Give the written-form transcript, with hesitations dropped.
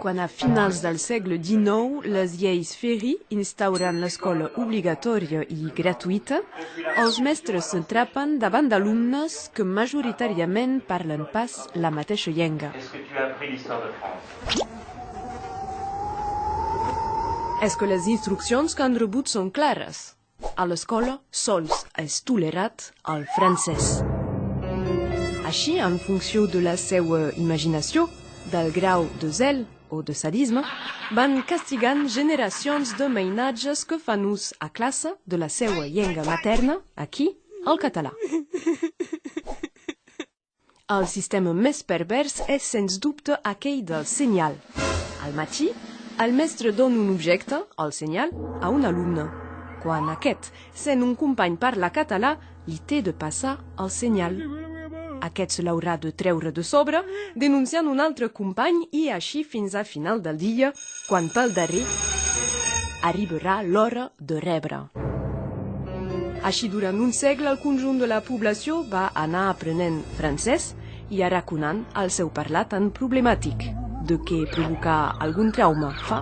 Quan a finals del segle XIX les lleis Ferry instauren l'escola obligatòria i gratuïta, els mestres s'atrapen davant d'alumnes que majoritàriament parlen pas la mateixa llengua. És que les instruccions que han rebut són clares. A l'escola sols és tolerat el francès. Així, en funció de la seva imaginació, del grau de zel o de sadisme, van castigant generacions de mainatges que fan ús a classe de la seva llengua materna, aquí, el català. El sistema més pervers és, sens dubte, aquell del senyal. Al matí, el mestre dona un objecte, el senyal, a un alumne. Quan aquest, sent un company parla català, li té de passar el senyal. Aquest se l'haurà de treure de sobre, denunciant un altre company i així fins a final del dia, quan pel darrer arribarà l'hora de rebre. Així, durant un segle, el conjunt de la població va anar aprenent francès i arraconant el seu parlar tan problemàtic, de què provocar algun trauma fa.